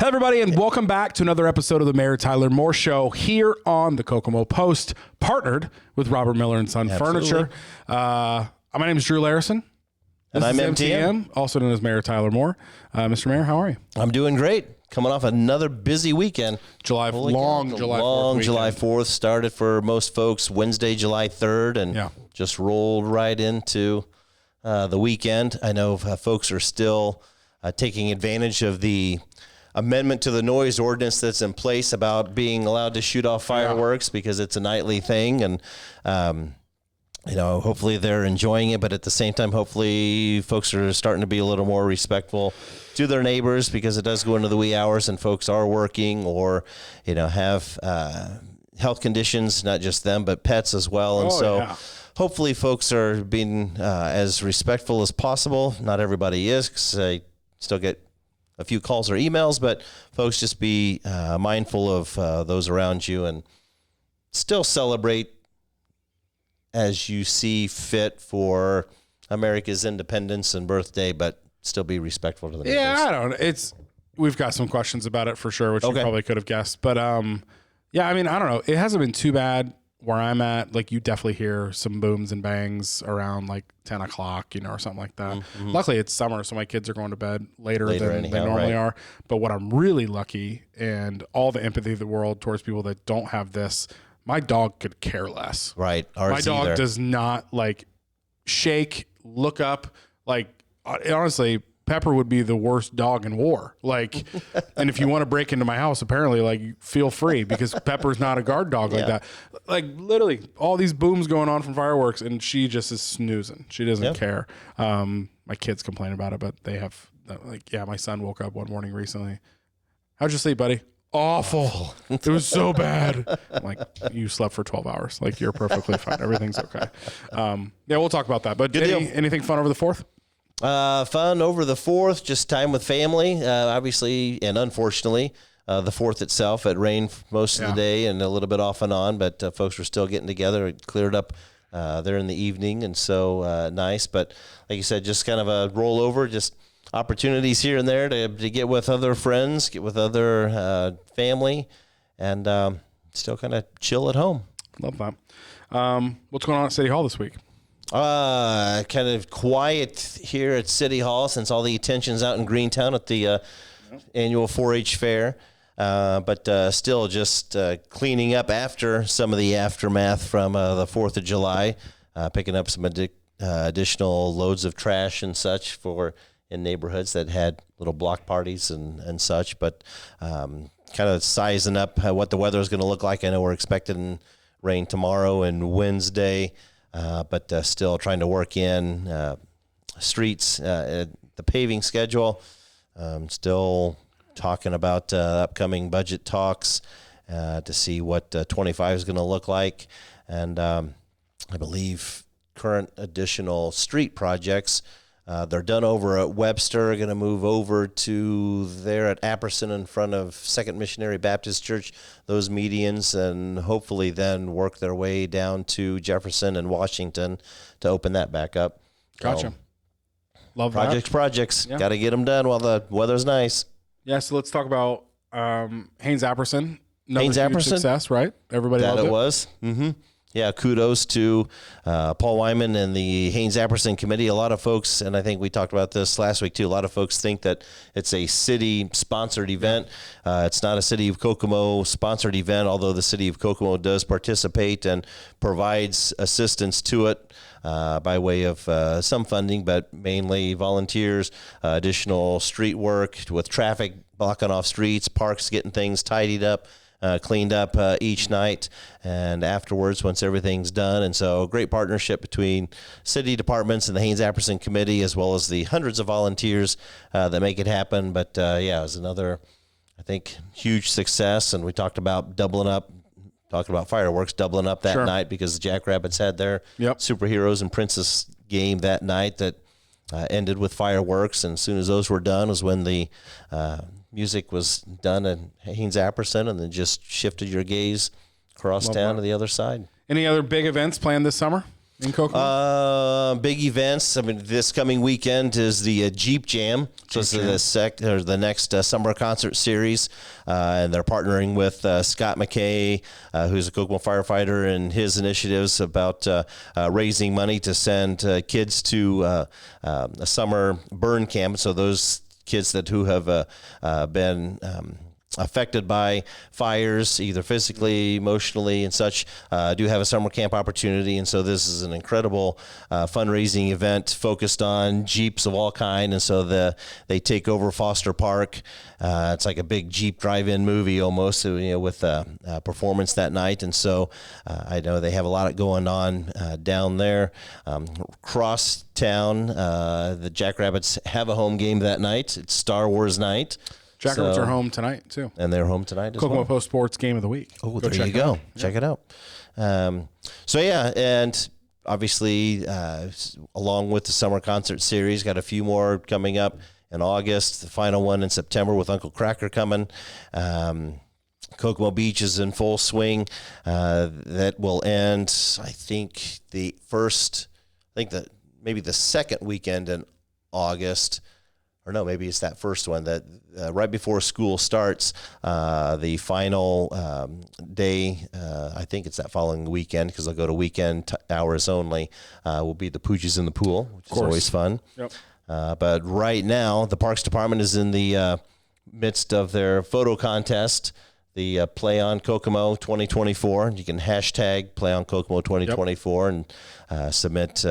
Hey, everybody, and welcome back to another episode of the Mayor Tyler Moore Show here on the Kokomo Post, partnered with Robert Miller and Son Furniture. My name is Drew Larison. And I'm MTM. Also known as Mayor Tyler Moore. Mr. Mayor, how are you? I'm doing great. Coming off another busy weekend. July 4th July 4th started for most folks Wednesday, July 3rd, and just rolled right into the weekend. I know folks are still taking advantage of the amendment to the noise ordinance that's in place about being allowed to shoot off fireworks because it's a nightly thing. And, hopefully they're enjoying it, but at the same time, hopefully folks are starting to be a little more respectful to their neighbors because it does go into the wee hours and folks are working or, have health conditions, not just them, but pets as well. And hopefully folks are being as respectful as possible. Not everybody is because I still get a few calls or emails, but folks just be mindful of those around you and still celebrate as you see fit for America's independence and birthday, but still be respectful to the neighbors. Yeah, I don't know. We've got some questions about it for sure, which you probably could have guessed. But I don't know. It hasn't been too bad where I'm at. Like, you definitely hear some booms and bangs around like 10 o'clock, or something like that. Mm-hmm. Luckily, it's summer, so my kids are going to bed later than they normally are. But what I'm really lucky, and all the empathy of the world towards people that don't have this, my dog could care less. Right. My dog does not shake, look up. Honestly, Pepper would be the worst dog in war. And if you want to break into my house, apparently, feel free because Pepper's not a guard dog like that. Literally, all these booms going on from fireworks, and she just is snoozing. She doesn't care. My kids complain about it, but they have, my son woke up one morning recently. How'd you sleep, buddy? Awful. It was so bad. I'm like, you slept for 12 hours. You're perfectly fine. Everything's okay. We'll talk about that. But anything fun over the 4th? Fun over the 4th, just time with family, obviously, and unfortunately, the 4th itself, it rained most of the day and a little bit off and on, but folks were still getting together. It cleared up there in the evening, and so nice. But like you said, just kind of a rollover, just opportunities here and there to get with other friends, get with other family, and still kind of chill at home. Love that. What's going on at City Hall this week? Kind of quiet here at City Hall since all the attention's out in Greentown at the annual 4-H fair. But still just cleaning up after some of the aftermath from the 4th of July, picking up some additional loads of trash and such in neighborhoods that had little block parties and such. But kind of sizing up what the weather is going to look like. I know we're expecting rain tomorrow and Wednesday. But still trying to work in streets, the paving schedule. Still talking about upcoming budget talks to see what 25 is going to look like. And I believe current additional street projects, they're done over at Webster, are going to move over to there at Apperson in front of Second Missionary Baptist Church, those medians, and hopefully then work their way down to Jefferson and Washington to open that back up. Gotcha. Love projects. Got to get them done while the weather's nice. Yeah, so let's talk about Haynes Apperson. Huge success, right? Everybody loved it. That was. Mm-hmm. Yeah, kudos to Paul Wyman and the Haynes Apperson Committee. A lot of folks, and I think we talked about this last week too, a lot of folks think that it's a city-sponsored event. It's not a City of Kokomo-sponsored event, although the City of Kokomo does participate and provides assistance to it by way of some funding, but mainly volunteers, additional street work with traffic blocking off streets, parks, getting things tidied up. Cleaned up each night and afterwards once everything's done. And so great partnership between city departments and the Haynes Apperson Committee, as well as the hundreds of volunteers that make it happen. But it was another, I think, huge success. And we talked about fireworks, doubling up that night because the Jackrabbits had their superheroes and princess game that night that ended with fireworks. And as soon as those were done was when the music was done at Haynes Apperson, and then just shifted your gaze across town to the other side. Any other big events planned this summer? in Kokomo? Big events. I mean, this coming weekend is the Jeep Jam. So this is the next summer concert series, and they're partnering with Scott McKay, who's a Kokomo firefighter, and his initiatives about raising money to send kids to a summer burn camp. So those kids who have been affected by fires, either physically, emotionally, and such, do have a summer camp opportunity. And so this is an incredible fundraising event focused on Jeeps of all kind. And so they take over Foster Park. It's like a big Jeep drive-in movie almost, with a performance that night. And so I know they have a lot going on down there. Cross town, the Jackrabbits have a home game that night. It's Star Wars night. Jackrabbits are home tonight, too. And they're home tonight as Kokomo well. Post Sports Game of the Week. Oh, there you go. Check it out. And obviously, along with the summer concert series, got a few more coming up in August, the final one in September with Uncle Cracker coming. Kokomo Beach is in full swing. That will end, I think, maybe the second weekend in August. Or no, maybe it's that first one that right before school starts, the final day, I think it's that following weekend because they'll go to weekend hours only, will be the Pooches in the Pool, which is always fun. Yep. But right now, the Parks Department is in the midst of their photo contest, the Play on Kokomo 2024. You can hashtag Play on Kokomo 2024 and submit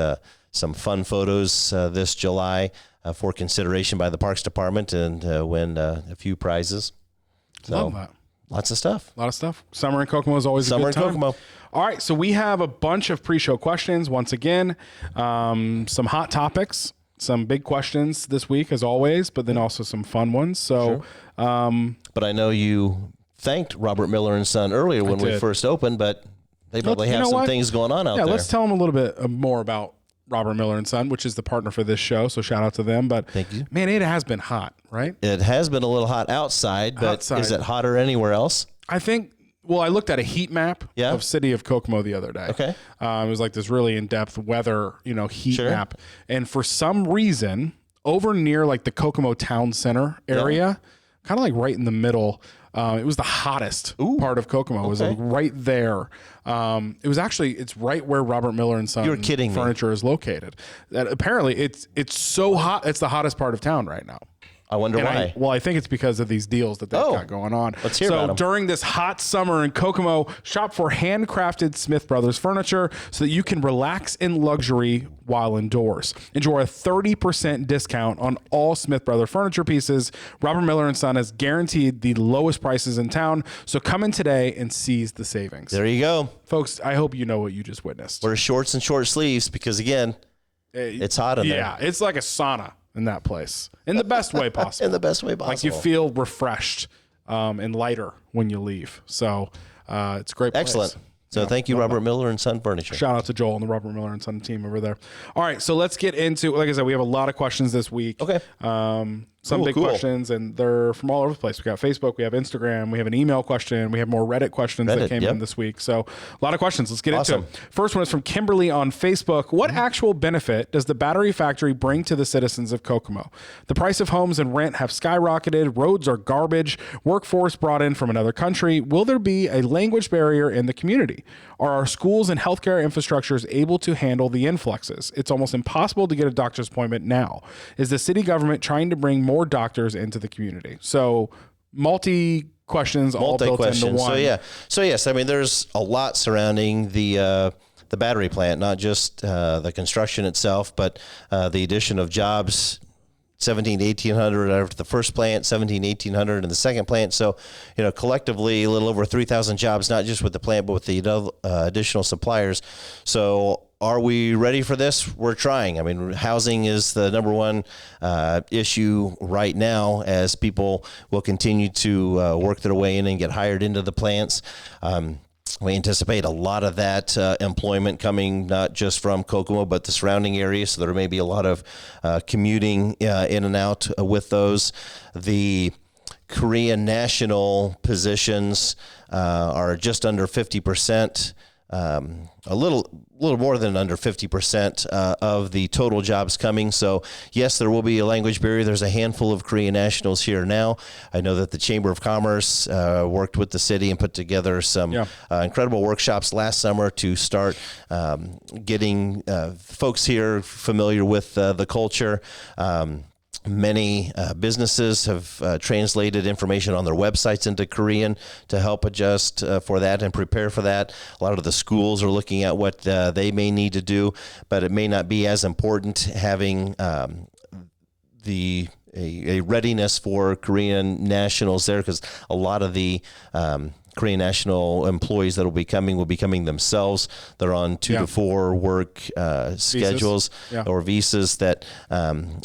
some fun photos this July. For consideration by the Parks Department and win a few prizes. So, love that. Lots of stuff. A lot of stuff. Summer in Kokomo is always a good time. Summer in Kokomo. All right, so we have a bunch of pre-show questions. Once again, some hot topics, some big questions this week, as always, but then also some fun ones. So, but I know you thanked Robert Miller and Son earlier when we first opened, but they probably have some things going on out there. Yeah, let's tell them a little bit more about Robert Miller and Son, which is the partner for this show. So shout out to them. But thank you. Man, it has been hot, right? It has been a little hot outside, but is it hotter anywhere else? I think, I looked at a heat map of City of Kokomo the other day. Okay. It was like this really in-depth weather, heat map. And for some reason, over near like the Kokomo Town Center area, kind of like right in the middle, it was the hottest part of Kokomo. It was like right there. It was actually, it's right where Robert Miller and Son Furniture is located. That apparently it's so hot. It's the hottest part of town right now. I wonder why. I think it's because of these deals that they've got going on. Let's hear about them. During this hot summer in Kokomo, shop for handcrafted Smith Brothers furniture so that you can relax in luxury while indoors. Enjoy a 30% discount on all Smith Brother furniture pieces. Robert Miller and Son has guaranteed the lowest prices in town, so come in today and seize the savings. There you go. Folks, I hope you know what you just witnessed. Wear shorts and short sleeves because, again, it's hot in there. Yeah, it's like a sauna in that place in the best way possible. In the best way possible. Like you feel refreshed and lighter when you leave. So it's a great place. Excellent. So thank you, Robert Miller and Son Furniture. Shout out to Joel and the Robert Miller and Son team over there. All right, so let's get into, like I said, we have a lot of questions this week. Okay. Some big questions, and they're from all over the place. We got Facebook, we have Instagram, we have an email question, we have more Reddit questions that came in this week. So a lot of questions. Let's get into it. First one is from Kimberly on Facebook. What actual benefit does the battery factory bring to the citizens of Kokomo? The price of homes and rent have skyrocketed. Roads are garbage. Workforce brought in from another country. Will there be a language barrier in the community? Are our schools and healthcare infrastructures able to handle the influxes? It's almost impossible to get a doctor's appointment now. Is the city government trying to bring more doctors into the community? So questions all built into one. So yes, I mean, there's a lot surrounding the battery plant, not just the construction itself, but the addition of jobs. 1,800 after the first plant, 1,800 in the second plant. So, collectively a little over 3,000 jobs, not just with the plant, but with the additional suppliers. So are we ready for this? We're trying. I mean, housing is the number one issue right now as people will continue to work their way in and get hired into the plants. We anticipate a lot of that employment coming not just from Kokomo, but the surrounding areas. So there may be a lot of commuting in and out with those. The Korean national positions are just under 50% a little more than under 50% of the total jobs coming. So yes, there will be a language barrier. There's a handful of Korean nationals here now. I know that the Chamber of Commerce worked with the city and put together some incredible workshops last summer to start getting folks here familiar with the culture. Many businesses have translated information on their websites into Korean to help adjust for that and prepare for that. A lot of the schools are looking at what they may need to do, but it may not be as important having a readiness for Korean nationals there, because a lot of the Korean national employees that will be coming themselves. They're on 2 to 4 work schedules or visas that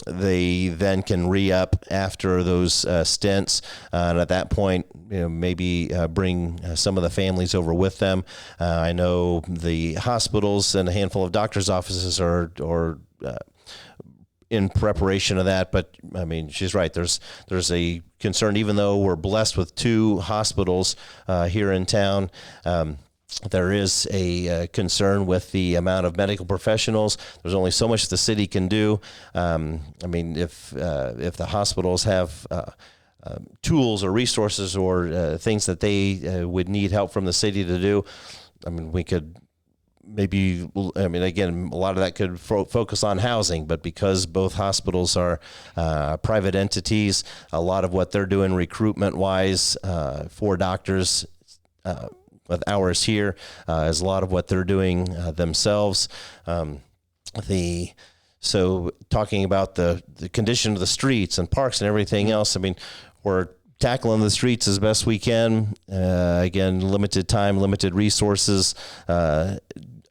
they then can re-up after those stints. And at that point, maybe bring some of the families over with them. I know the hospitals and a handful of doctors' offices are in preparation of that, but I mean, she's right. There's a concern, even though we're blessed with 2 hospitals here in town. There is a concern with the amount of medical professionals. There's only so much the city can do. I mean, if the hospitals have tools or resources or things that they would need help from the city to do, I mean, we could. Maybe, I mean, again, a lot of that could focus on housing, but because both hospitals are private entities, a lot of what they're doing recruitment-wise for doctors with hours here is a lot of what they're doing themselves. So talking about the condition of the streets and parks and everything else, I mean, we're tackling the streets as best we can. Again, limited time, limited resources,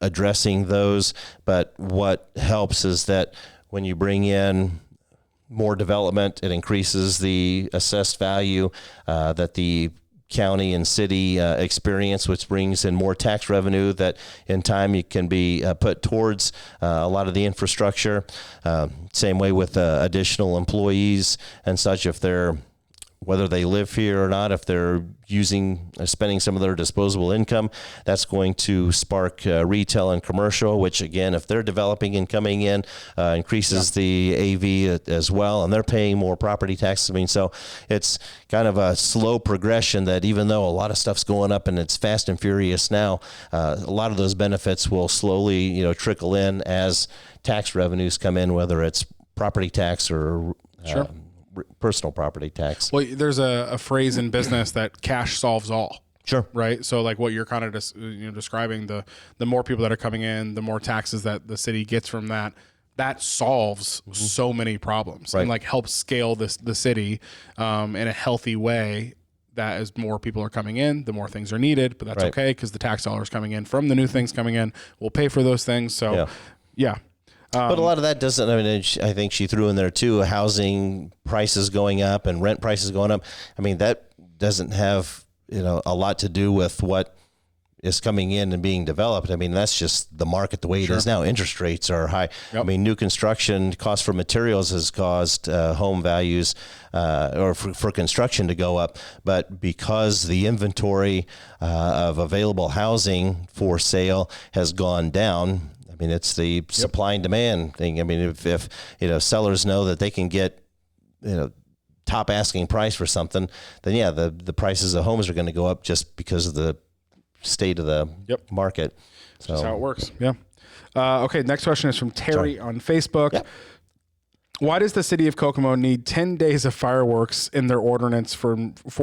addressing those. But what helps is that when you bring in more development, it increases the assessed value that the county and city experience, which brings in more tax revenue that in time you can be put towards a lot of the infrastructure. Same way with additional employees and such, if they're whether they live here or not, if they're spending some of their disposable income, that's going to spark retail and commercial, which again, if they're developing and coming in, increases the AV as well, and they're paying more property taxes. I mean, so it's kind of a slow progression that even though a lot of stuff's going up and it's fast and furious now, a lot of those benefits will slowly, trickle in as tax revenues come in, whether it's property tax or personal property tax. Well, there's a phrase in business that cash solves all. Sure. Right. So like what you're kind of describing, the more people that are coming in, the more taxes that the city gets from that solves so many problems and like helps scale the city in a healthy way. That as more people are coming in, the more things are needed, but that's okay because the tax dollars coming in from the new things coming in will pay for those things. So yeah. But a lot of that doesn't, I mean, I think she threw in there too, housing prices going up and rent prices going up. I mean, that doesn't have, a lot to do with what is coming in and being developed. I mean, that's just the market the way it is now. Interest rates are high. Yep. I mean, new construction cost for materials has caused home values or for construction to go up. But because the inventory of available housing for sale has gone down, I mean, it's the supply and demand thing. I mean, if sellers know that they can get, top asking price for something, then the prices of homes are going to go up just because of the state of the market. So that's how it works. Yeah. Okay. Next question is from Terry on Facebook. Yep. Why does the city of Kokomo need 10 days of fireworks in their ordinance for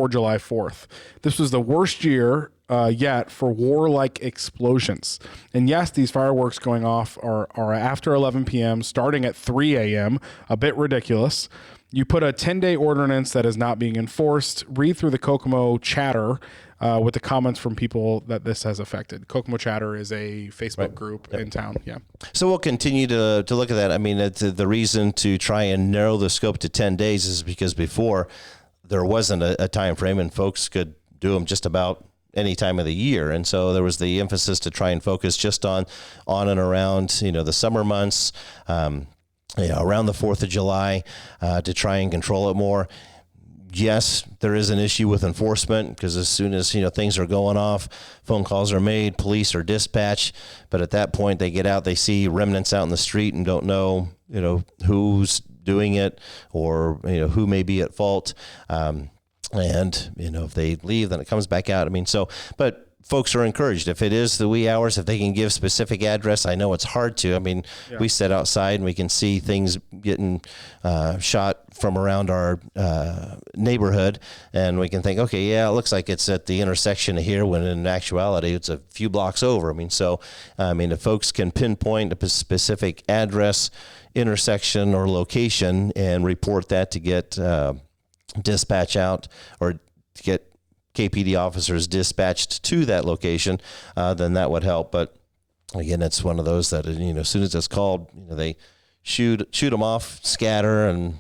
July 4th? This was the worst year yet for warlike explosions. And yes, these fireworks going off are after 11 p.m., starting at 3 a.m., a bit ridiculous. You put a 10-day ordinance that is not being enforced. Read through the Kokomo chatter with the comments from people that this has affected. Kokomo Chatter is a Facebook group in town. Yeah. So we'll continue to look at that. I mean, the reason to try and narrow the scope to 10 days is because before there wasn't a time frame and folks could do them just about any time of the year. And so there was the emphasis to try and focus just on and around, the summer months, around the 4th of July, to try and control it more. yes, there is an issue with enforcement because as soon as, things are going off, phone calls are made, police are dispatched. But at that point, they get out, they see remnants out in the street and don't know, who's doing it or, who may be at fault. And, if they leave, then it comes back out. But folks are encouraged. If it is the wee hours, if they can give specific address, I know it's hard to. We sit outside and we can see things getting shot from around our neighborhood, and we can think, okay, yeah, it looks like it's at the intersection here, when in actuality it's a few blocks over. If folks can pinpoint a specific address, intersection, or location and report that to get dispatch out or to get KPD officers dispatched to that location, then that would help. But again, it's one of those that, as soon as it's called, they shoot them off, scatter, and,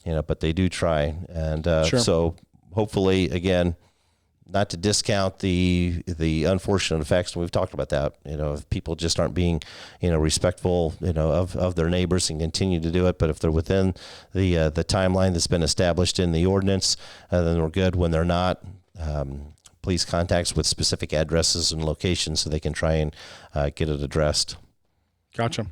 but they do try. And Sure. So hopefully, again, not to discount the unfortunate effects. We've talked about that, if people just aren't being, respectful, of their neighbors and continue to do it. But if they're within the timeline that's been established in the ordinance, then we're good. When they're not, please contact with specific addresses and locations so they can try and get it addressed. Gotcha.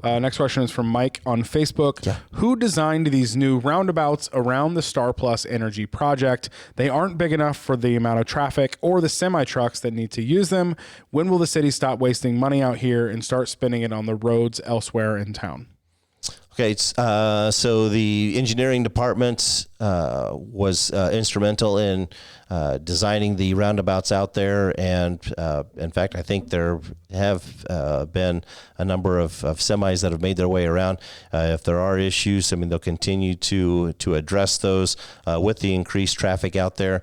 Next question is from Mike on Facebook. Yeah. Who designed these new roundabouts around the Star Plus Energy project? They aren't big enough for the amount of traffic or the semi-trucks that need to use them. When will the city stop wasting money out here and start spending it on the roads elsewhere in town? Okay, so the engineering department was instrumental in designing the roundabouts out there, and in fact, I think there have been a number of semis that have made their way around. If there are issues, they'll continue to address those with the increased traffic out there.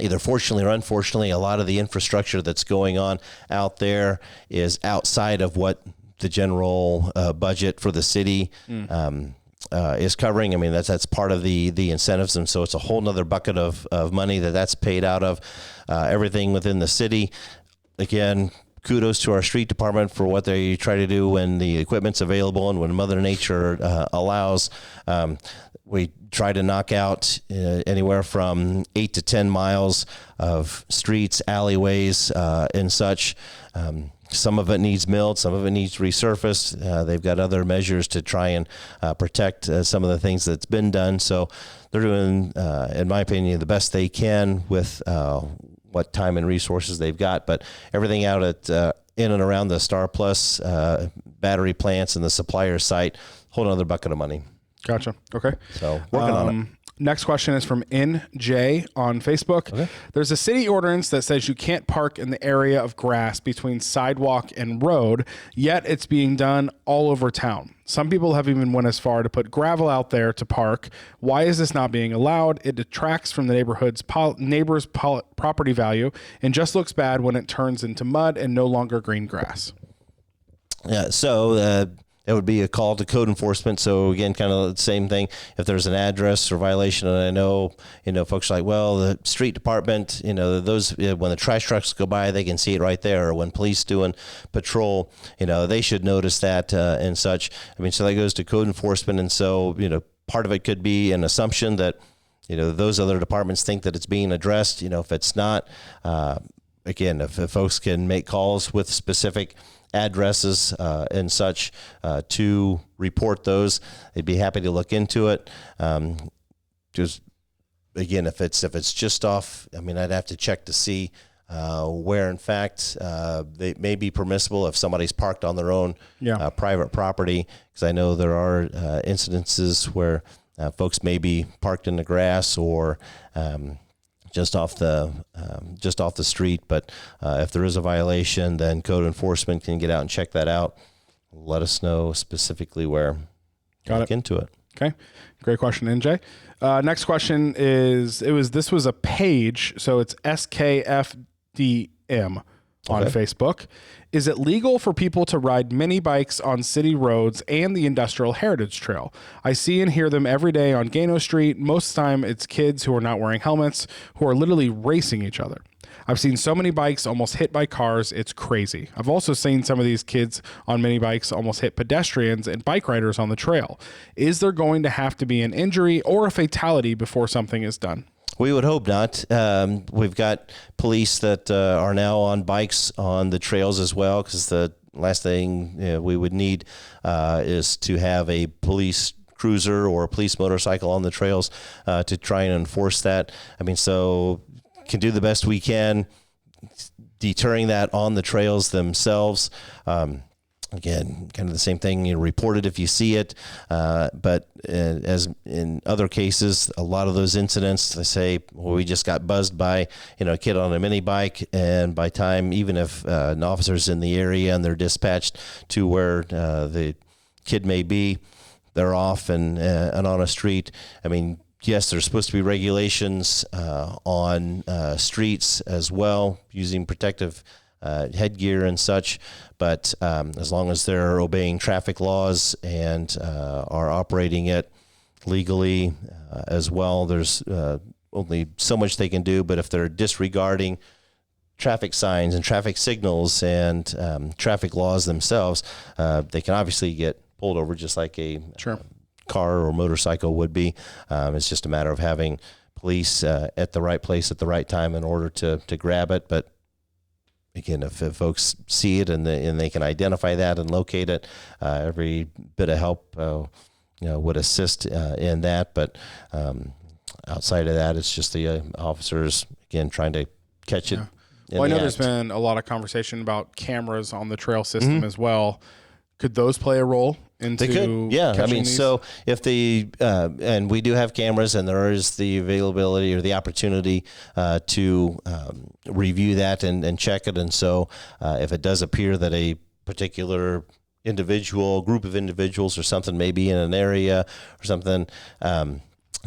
Either fortunately or unfortunately, a lot of the infrastructure that's going on out there is outside of what the general budget for the city is covering. That's part of the incentives, and so it's a whole nother bucket of money that's paid out of everything within the city. Again, kudos to our street department for what they try to do when the equipment's available and when Mother Nature allows. We try to knock out anywhere from 8 to 10 miles of streets, alleyways, and such. Some of it needs milled, some of it needs resurfaced. They've got other measures to try and protect some of the things that's been done. So they're doing, in my opinion, the best they can with what time and resources they've got. But everything out at in and around the Star Plus battery plants and the supplier site, whole another bucket of money. Gotcha. Okay. So working on it. Next question is from NJ on Facebook. Okay. There's a city ordinance that says you can't park in the area of grass between sidewalk and road, yet it's being done all over town. Some people have even went as far to put gravel out there to park. Why is this not being allowed? It detracts from the neighbor's property value and just looks bad when it turns into mud and no longer green grass. Yeah, so it would be a call to code enforcement. So again, kind of the same thing. If there's an address or violation, and I know, folks are like, well, the street department, those, when the trash trucks go by, they can see it right there. Or when police doing patrol, they should notice that and such. So that goes to code enforcement. And so, part of it could be an assumption that, those other departments think that it's being addressed. If it's not, again, if folks can make calls with specific addresses and such to report those, they'd be happy to look into it. Just again, if it's just off, I'd have to check to see where in fact they may be permissible if somebody's parked on their own private property, because I know there are incidences where folks may be parked in the grass or just off the street. But if there is a violation, then code enforcement can get out and check that out. Let us know specifically where. Look into it. Okay, great question, NJ. Next question is this was a page, so it's SKFDM on Facebook. Is it legal for people to ride mini bikes on city roads and the Industrial Heritage Trail? I see and hear them every day on Gano Street. Most of the time, it's kids who are not wearing helmets who are literally racing each other. I've seen so many bikes almost hit by cars. It's crazy. I've also seen some of these kids on mini bikes almost hit pedestrians and bike riders on the trail. Is there going to have to be an injury or a fatality before something is done? We would hope not. We've got police that are now on bikes on the trails as well, because the last thing we would need is to have a police cruiser or a police motorcycle on the trails to try and enforce that. I mean, so can do the best we can deterring that on the trails themselves. Again, kind of the same thing. You report it if you see it, but as in other cases, a lot of those incidents, they say, well, we just got buzzed by a kid on a mini bike, and by time, even if an officer's in the area and they're dispatched to where the kid may be, they're off and on a street. I mean, yes, there's supposed to be regulations on streets as well, using protective headgear and such, but as long as they're obeying traffic laws and are operating it legally as well, there's only so much they can do. But if they're disregarding traffic signs and traffic signals and traffic laws themselves, they can obviously get pulled over just like a car or motorcycle would be. It's just a matter of having police at the right place at the right time in order to grab it. But again, if folks see it and they can identify that and locate it, every bit of help would assist in that. But outside of that, it's just the officers, again, trying to catch it. Well, I know there's been a lot of conversation about cameras on the trail system as well. Could those play a role into? They could, yeah. I mean, so if and we do have cameras, and there is the availability or the opportunity to review that and check it. And so if it does appear that a particular group of individuals or something may be in an area or something, I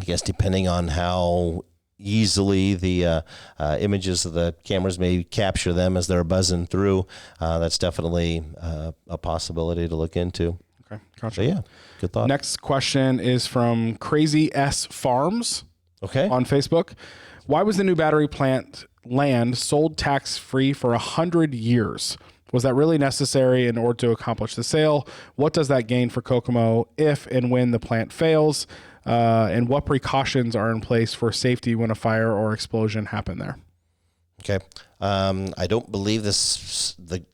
guess depending on how easily the images of the cameras may capture them as they're buzzing through, that's definitely a possibility to look into. Okay, gotcha. So yeah, good thought. Next question is from Crazy S Farms on Facebook. Why was the new battery plant land sold tax-free for 100 years? Was that really necessary in order to accomplish the sale? What does that gain for Kokomo if and when the plant fails? And what precautions are in place for safety when a fire or explosion happen there? Okay. I don't believe the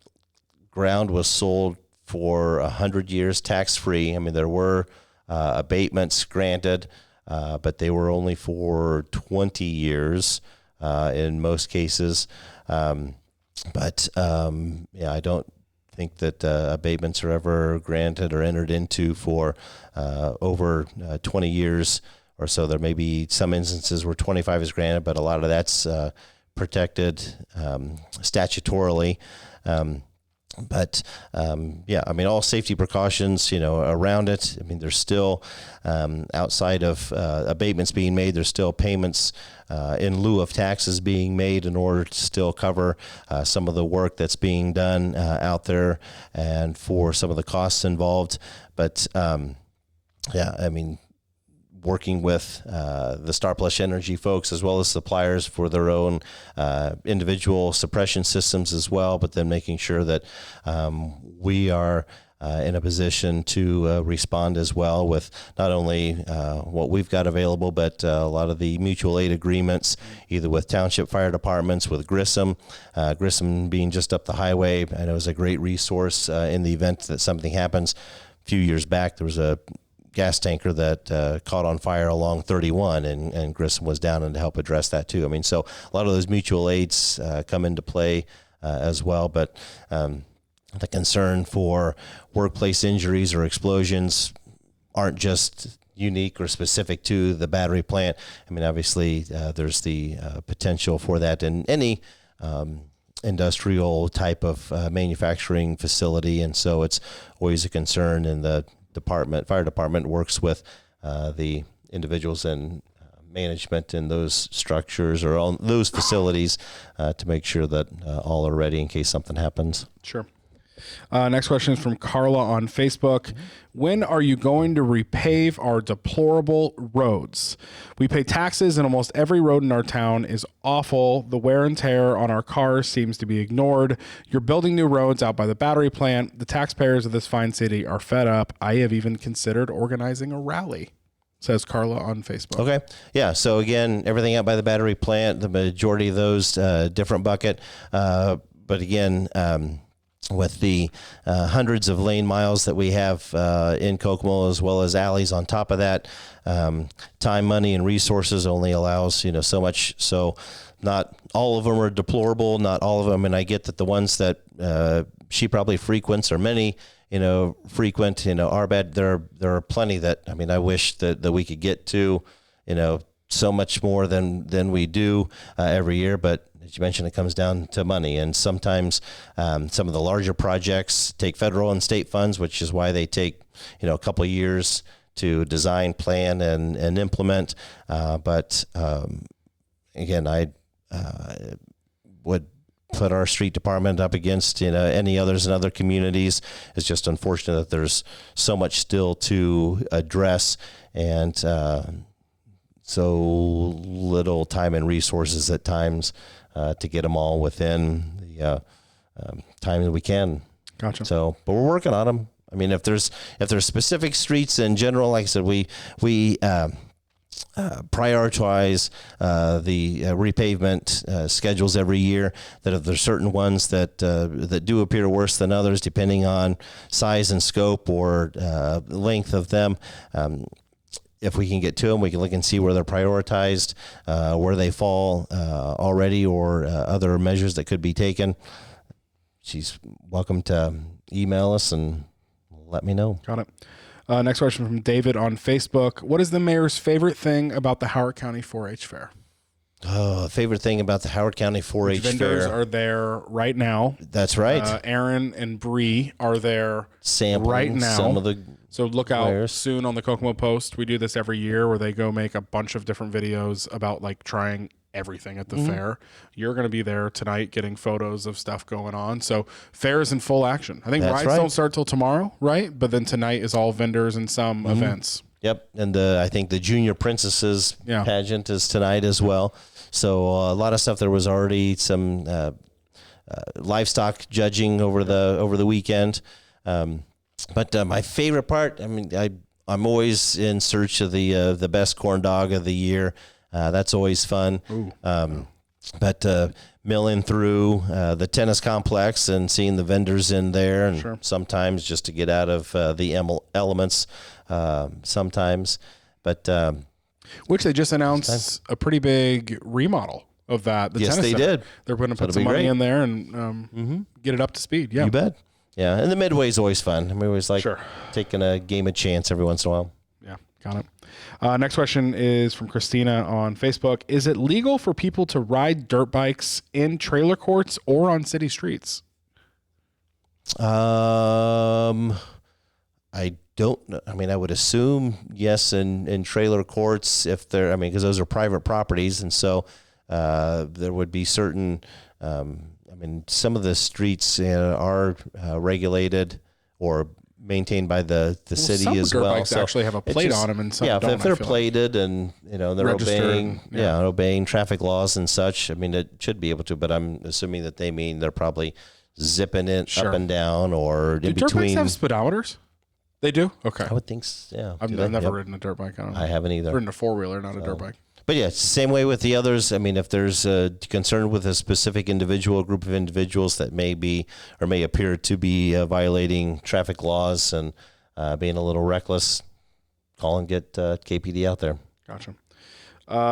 ground was sold for 100 years tax-free. I mean, there were abatements granted, but they were only for 20 years in most cases. But I don't think that abatements are ever granted or entered into for over 20 years or so. There may be some instances where 25 is granted, but a lot of that's protected statutorily. But I mean, all safety precautions, around it. I mean, there's still, outside of abatements being made, there's still payments in lieu of taxes being made in order to still cover some of the work that's being done out there and for some of the costs involved. But I mean, working with the Star Plus Energy folks as well as suppliers for their own individual suppression systems as well, but then making sure that we are in a position to respond as well with not only what we've got available, but a lot of the mutual aid agreements, either with township fire departments, with Grissom being just up the highway. I know is a great resource in the event that something happens. A few years back, there was a gas tanker that caught on fire along 31, and Grissom was down and to help address that too. I mean, so a lot of those mutual aids come into play as well, but the concern for workplace injuries or explosions aren't just unique or specific to the battery plant. I mean, obviously there's the potential for that in any industrial type of manufacturing facility, and so it's always a concern. And the fire department works with the individuals and management in those structures or on those facilities to make sure that all are ready in case something happens. Sure. Next question is from Carla on Facebook. When are you going to repave our deplorable roads? We pay taxes and almost every road in our town is awful. The wear and tear on our cars seems to be ignored. You're building new roads out by the battery plant. The taxpayers of this fine city are fed up. I have even considered organizing a rally, says Carla on Facebook. Okay. Yeah. So again, everything out by the battery plant, the majority of those, different bucket. But again, with the hundreds of lane miles that we have in Kokomo, as well as alleys on top of that, time, money, and resources only allows, so much. So not all of them are deplorable, not all of them. And I get that the ones that she probably frequents, or many, frequent, are bad. There are plenty that, I wish that we could get to, so much more than we do every year. But as you mentioned, it comes down to money. And sometimes some of the larger projects take federal and state funds, which is why they take, a couple of years to design, plan, and implement. But again, I would put our street department up against, any others in other communities. It's just unfortunate that there's so much still to address, and so little time and resources at times to get them all within the time that we can. Gotcha. So, but we're working on them. If there's specific streets in general, like I said, we prioritize the repavement schedules every year. That if there's certain ones that do appear worse than others, depending on size and scope or length of them. If we can get to them, we can look and see where they're prioritized, where they fall already, or other measures that could be taken. She's welcome to email us and let me know. Got it. Next question from David on Facebook. What is the mayor's favorite thing about the Howard County 4-H Fair? Oh, favorite thing about the Howard County 4-H Fair. Vendors are there right now. That's right. Aaron and Bree are there sampling right now. Some of the So look out wares. soon on the Kokomo Post. We do this every year where they go make a bunch of different videos about trying everything at the fair. You're going to be there tonight getting photos of stuff going on. So fair is in full action. I think rides don't start till tomorrow, right? But then tonight is all vendors and some events. Yep. And I think the Junior Princesses pageant is tonight as well. So a lot of stuff. There was already some livestock judging over the weekend. But my favorite part, I'm always in search of the best corn dog of the year. That's always fun. But milling through the tennis complex and seeing the vendors in there, and sometimes just to get out of the elements sometimes. But which they just announced a pretty big remodel of that. Yes, they did. They're going to put some money in there and get it up to speed. Yeah, you bet. Yeah, and the midway is always fun. We always like taking a game of chance every once in a while. Yeah, got it. Next question is from Christina on Facebook. Is it legal for people to ride dirt bikes in trailer courts or on city streets? I don't know. I would assume yes, in trailer courts, if they're, because those are private properties, and so there would be certain. Some of the streets are regulated or maintained by the city some as dirt well. Bikes actually have a plate on them, and some don't. If they're plated and they're obeying traffic laws and such. It should be able to, but I'm assuming that they mean they're probably zipping it up and down or in between. Do dirt bikes have speedometers? They do. Okay, I would think so. Yeah, I've never ridden a dirt bike. I don't know. I haven't either. I've ridden a 4-wheeler, not a dirt bike. But yeah, it's the same way with the others. If there's a concern with a specific individual, group of individuals that may be or may appear to be violating traffic laws and being a little reckless, call and get KPD out there. Gotcha.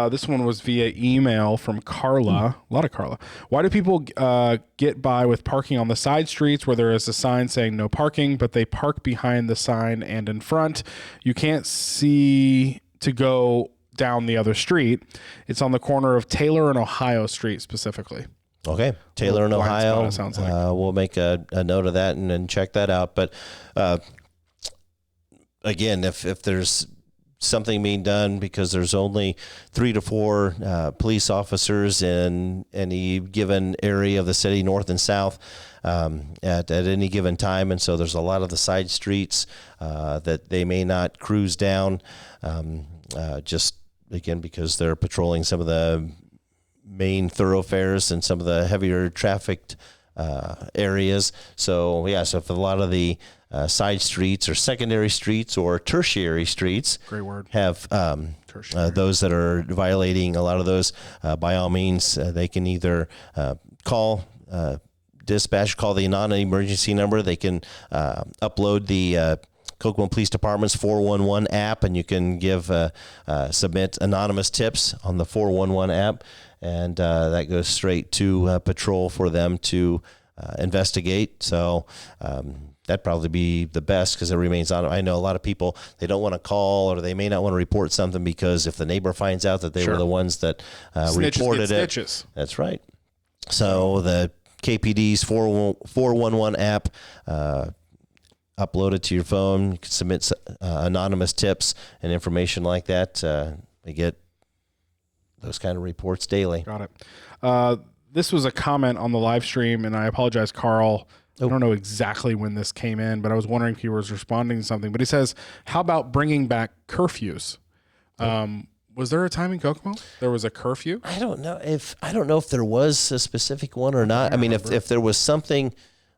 This one was via email from Carla. A lot of Carla. Why do people get by with parking on the side streets where there is a sign saying no parking, but they park behind the sign and in front? You can't see to go down the other street. It's on the corner of Taylor and Ohio Street specifically. Okay, Taylor and Ohio. It sounds like. We'll make a note of that and check that out. But again, if there's something being done because there's only 3 to 4 police officers in any given area of the city, north and south, at any given time. And so there's a lot of the side streets that they may not cruise down, just again because they're patrolling some of the main thoroughfares and some of the heavier trafficked areas. So if a lot of the side streets or secondary streets or tertiary streets, great word, have those that are violating a lot of those, by all means, they can either call dispatch, call the non-emergency number. They can upload the Kokomo Police Department's 411 app, and you can submit anonymous tips on the 411 app, and that goes straight to patrol for them to investigate. So that'd probably be the best because it remains on. I know a lot of people, they don't want to call, or they may not want to report something because if the neighbor finds out that they were the ones that reported it. Snitches. That's right. So the KPD's 411 app, upload it to your phone. You can submit anonymous tips and information like that. We get those kind of reports daily. Got it. This was a comment on the live stream, and I apologize, Carl. I don't know exactly when this came in, but I was wondering if he was responding to something. But he says, how about bringing back curfews? Was there a time in Kokomo there was a curfew? I don't know if there was a specific one or not. I mean, if there was something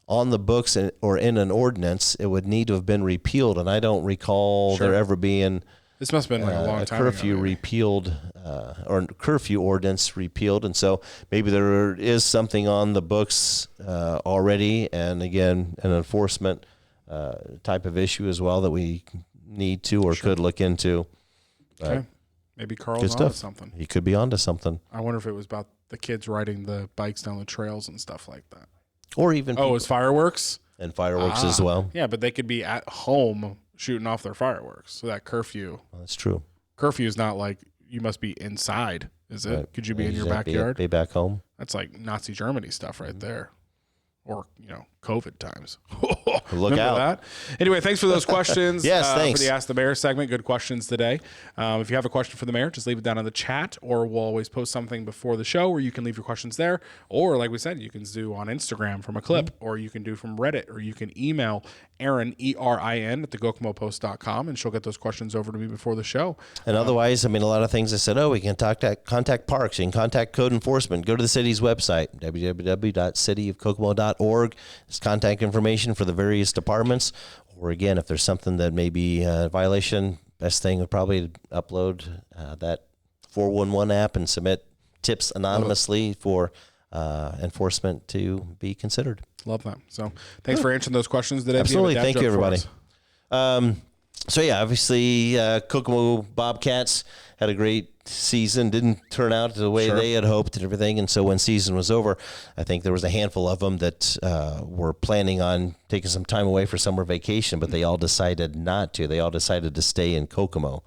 on the books or in an ordinance, it would need to have been repealed. And I don't recall there ever being this must have been like a long time curfew ago, repealed or curfew ordinance repealed. And so maybe there is something on the books already. And again, an enforcement type of issue as well that we need to or could look into. Okay. Maybe Carl's onto something. He could be onto something. I wonder if it was about the kids riding the bikes down the trails and stuff like that. Or even it was fireworks? And fireworks as well. Yeah, but they could be at home shooting off their fireworks. So that curfew. Well, that's true. Curfew is not like you must be inside, is it? Right. Could you be in your backyard? Be back home. That's like Nazi Germany stuff right there. Or, COVID times. Look out. That? Anyway, thanks for those questions. Yes, thanks. For the Ask the Mayor segment. Good questions today. If you have a question for the mayor, just leave it down in the chat, or we'll always post something before the show where you can leave your questions there. Or, like we said, you can do on Instagram from a clip, or you can do from Reddit, or you can email Erin, ERIN, at thekokomopost.com, and she'll get those questions over to me before the show. And otherwise, a lot of things I said, we can contact parks, you can contact code enforcement, go to the city's website, www.cityofkokomo.org. There's contact information for the various departments. Or again, if there's something that may be a violation, best thing would probably upload that 411 app and submit tips anonymously for enforcement to be considered. Love that. So thanks for answering those questions today. Absolutely. Thank you, everybody. Obviously, Kokomo Bobcats had a great season. Didn't turn out the way they had hoped and everything. And so when season was over, I think there was a handful of them that were planning on taking some time away for summer vacation, but they all decided not to. They all decided to stay in Kokomo.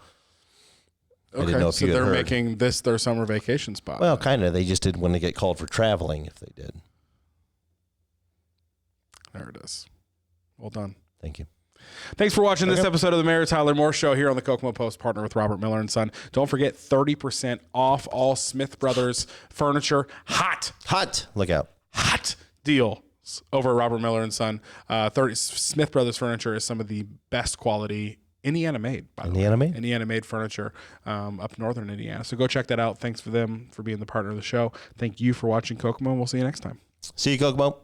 Okay, so they're making this their summer vacation spot. Well, kind of. They just didn't want to get called for traveling if they did. There it is. Well done. Thank you. Thanks for watching this episode of the Mayor Tyler Moore Show here on the Kokomo Post, partner with Robert Miller & Son. Don't forget 30% off all Smith Brothers furniture. Hot. Look out. Hot deals over at Robert Miller & Son. Smith Brothers furniture is some of the best quality Indiana made, by the way. Indiana made furniture up northern Indiana. So go check that out. Thanks for them for being the partner of the show. Thank you for watching Kokomo, and we'll see you next time. See you, Kokomo.